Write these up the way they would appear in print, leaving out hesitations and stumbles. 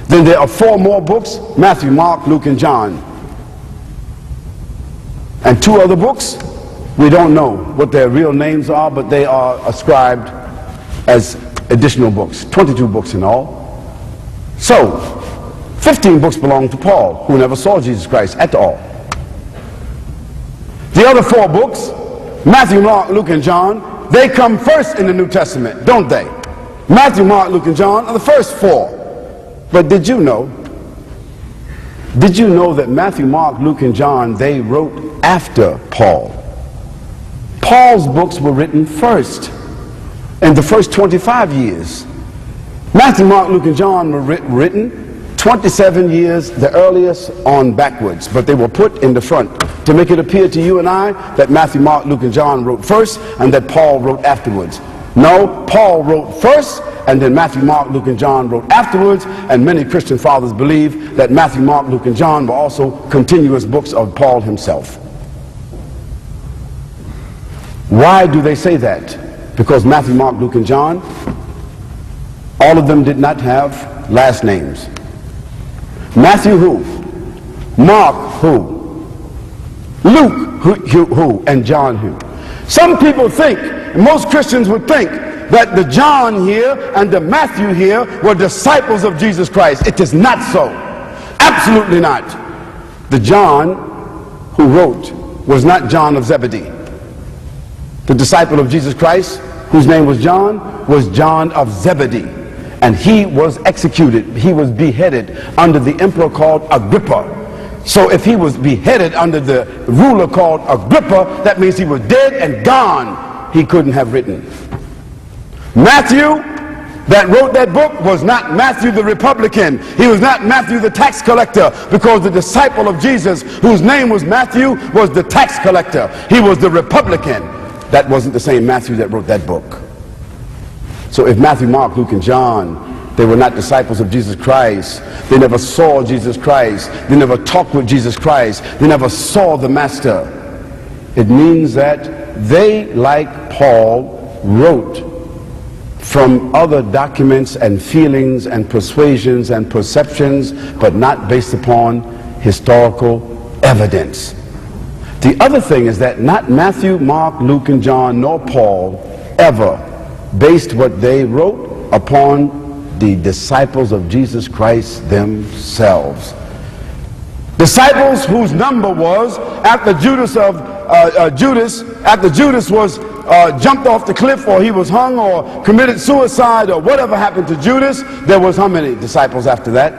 Then there are 4 more books: Matthew, Mark, Luke, and John. And 2 other books, we don't know what their real names are, but they are ascribed as additional books. 22 books in all. So 15 books belong to Paul, who never saw Jesus Christ at all. The other 4 books, Matthew, Mark, Luke, and John, they come first in the New Testament, don't they? Matthew, Mark, Luke, and John are the first 4. But did you know that Matthew, Mark, Luke, and John, they wrote after Paul? Paul's books were written first, in the first 25 years. Matthew, Mark, Luke, and John were written 27 years, the earliest, on backwards, but they were put in the front to make it appear to you and I that Matthew, Mark, Luke, and John wrote first and that Paul wrote afterwards. No, Paul wrote first, and then Matthew, Mark, Luke, and John wrote afterwards, and many Christian fathers believe that Matthew, Mark, Luke, and John were also continuous books of Paul himself. Why do they say that? Because Matthew, Mark, Luke, and John, all of them did not have last names. Matthew who? Mark who? Luke who? And John who? Some people think, most Christians would think, that the John here and the Matthew here were disciples of Jesus Christ. It is not so. Absolutely not. The John who wrote was not John of Zebedee. The disciple of Jesus Christ, whose name was John of Zebedee. And he was executed, he was beheaded under the emperor called Agrippa. So if he was beheaded under the ruler called Agrippa, that means he was dead and gone. He couldn't have written. Matthew, that wrote that book, was not Matthew the Republican. He was not Matthew the tax collector, because the disciple of Jesus, whose name was Matthew, was the tax collector. He was the Republican. That wasn't the same Matthew that wrote that book. So if Matthew, Mark, Luke, and John, they were not disciples of Jesus Christ, they never saw Jesus Christ, they never talked with Jesus Christ, they never saw the Master, it means that they, like Paul, wrote from other documents and feelings and persuasions and perceptions, but not based upon historical evidence. The other thing is that not Matthew, Mark, Luke, and John, nor Paul ever based what they wrote upon the disciples of Jesus Christ themselves. Disciples whose number was, after Judas was jumped off the cliff, or he was hung, or committed suicide, or whatever happened to Judas, there was how many disciples after that?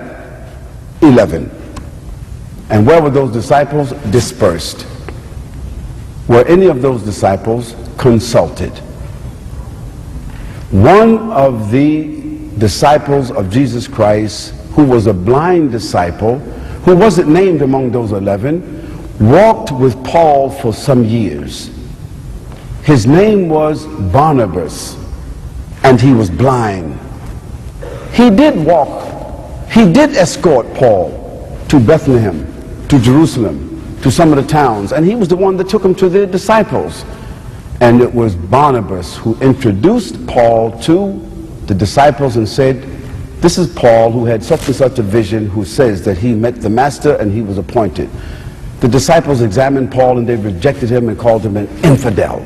11. And where were those disciples? Dispersed. Were any of those disciples consulted? One of the disciples of Jesus Christ, who was a blind disciple, who wasn't named among those 11, walked with Paul for some years. His name was Barnabas, and he was blind. He did escort Paul to Bethlehem, to Jerusalem, to some of the towns, and he was the one that took him to the disciples. And it was Barnabas who introduced Paul to the disciples and said, this is Paul, who had such and such a vision, who says that he met the Master and he was appointed. The disciples examined Paul, and they rejected him and called him an infidel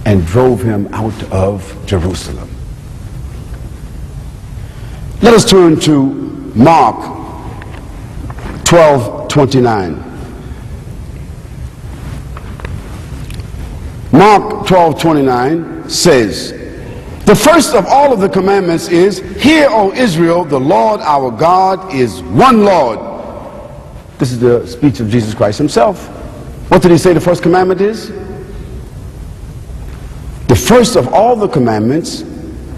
and drove him out of Jerusalem. Let us turn to Mark 12:29. Mark 12:29 says, the first of all of the commandments is, hear, O Israel, the Lord our God is one Lord. This is the speech of Jesus Christ himself. What did he say the first commandment is? The first of all the commandments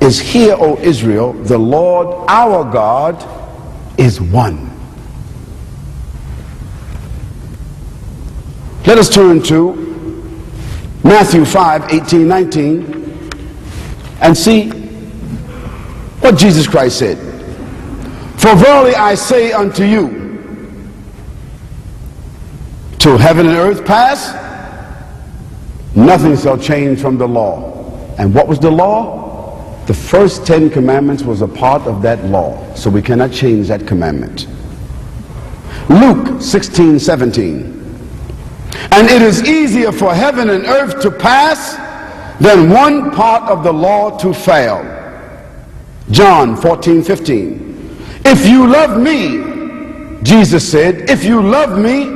is, hear, O Israel, the Lord our God is one. Let us turn to Matthew 5:18-19 and see what Jesus Christ said. For verily I say unto you, till heaven and earth pass, nothing shall change from the law. And what was the law? The first 10 commandments was a part of that law, so we cannot change that commandment. Luke 16:17. And it is easier for heaven and earth to pass than one part of the law to fail. John 14:15. If you love me, Jesus said, if you love me,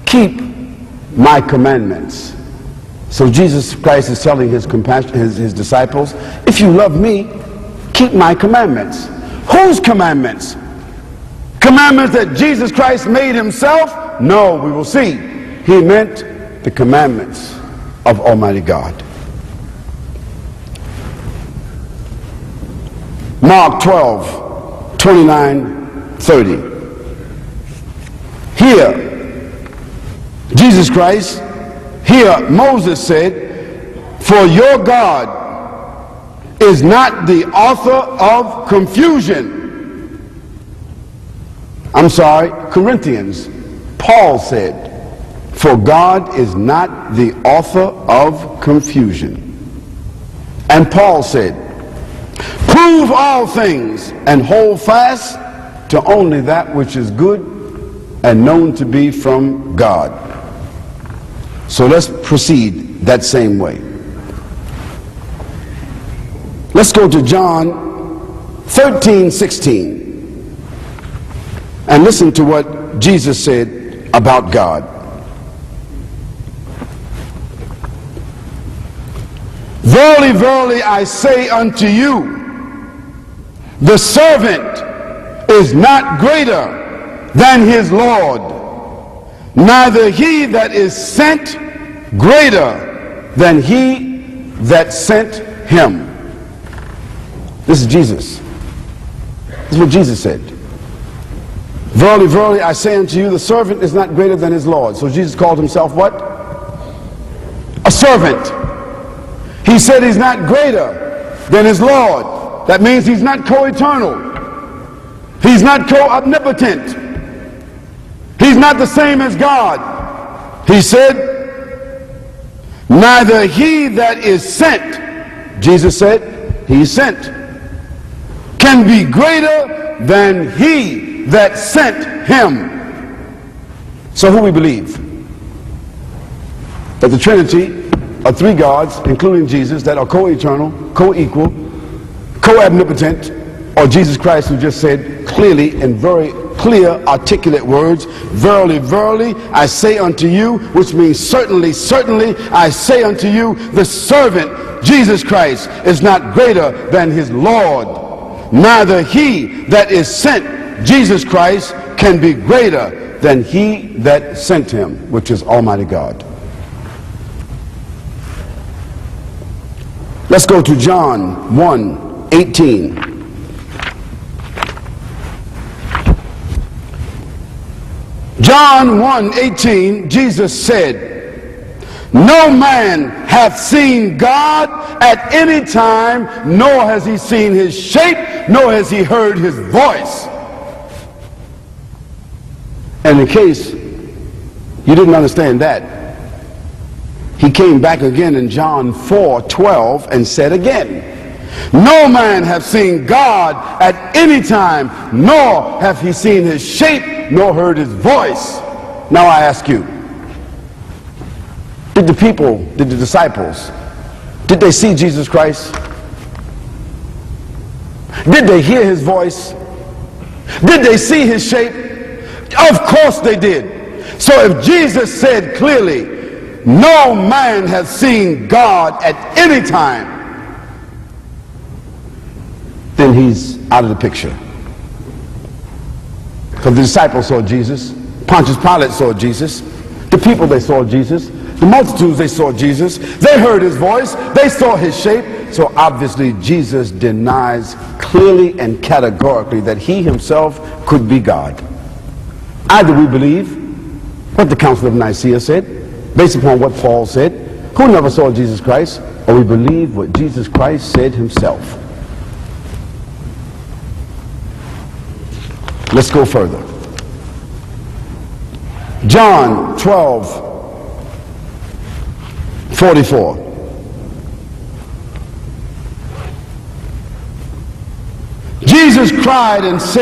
keep my commandments. So Jesus Christ is telling his disciples, if you love me, keep my commandments. Whose commandments? Commandments that Jesus Christ made himself? No, we will see. He meant the commandments of Almighty God. Mark 12:29-30. Here, Jesus Christ, here Moses said, for your God is not the author of confusion. I'm sorry, Corinthians, Paul said, for God is not the author of confusion. And Paul said, prove all things and hold fast to only that which is good and known to be from God. So let's proceed that same way. Let's go to John 13:16 and listen to what Jesus said about God. Verily, verily, I say unto you, the servant is not greater than his Lord, neither he that is sent greater than he that sent him. This is Jesus. This is what Jesus said. Verily, verily, I say unto you, the servant is not greater than his Lord. So Jesus called himself what? A servant. He said he's not greater than his Lord. That means he's not co-eternal. He's not co-omnipotent. He's not the same as God. He said, neither he that is sent, Jesus said, he's sent, can be greater than he that sent him. So who we believe? That the Trinity are three gods, including Jesus, that are co-eternal, co-equal, co-omnipotent, or Jesus Christ, who just said clearly in very clear, articulate words, verily, verily, I say unto you, which means certainly, certainly, I say unto you, the servant, Jesus Christ, is not greater than his Lord. Neither he that is sent, Jesus Christ, can be greater than he that sent him, which is Almighty God. Let's go to John 1:18. John 1:18, Jesus said, no man hath seen God at any time, nor has he seen his shape, nor has he heard his voice. And in case you didn't understand that, he came back again in John 4:12 and said again, no man hath seen God at any time, nor hath he seen his shape, nor heard his voice. Now I ask you, did the disciples, did they see Jesus Christ? Did they hear his voice? Did they see his shape? Of course they did. So if Jesus said clearly, no man has seen God at any time, then he's out of the picture. Because the disciples saw Jesus, Pontius Pilate saw Jesus, the people, they saw Jesus, the multitudes, they saw Jesus, they heard his voice, they saw his shape. So obviously Jesus denies clearly and categorically that he himself could be God. Either we believe what the Council of Nicaea said, based upon what Paul said, who never saw Jesus Christ, or we believe what Jesus Christ said himself. Let's go further. John 12:44. cried and said,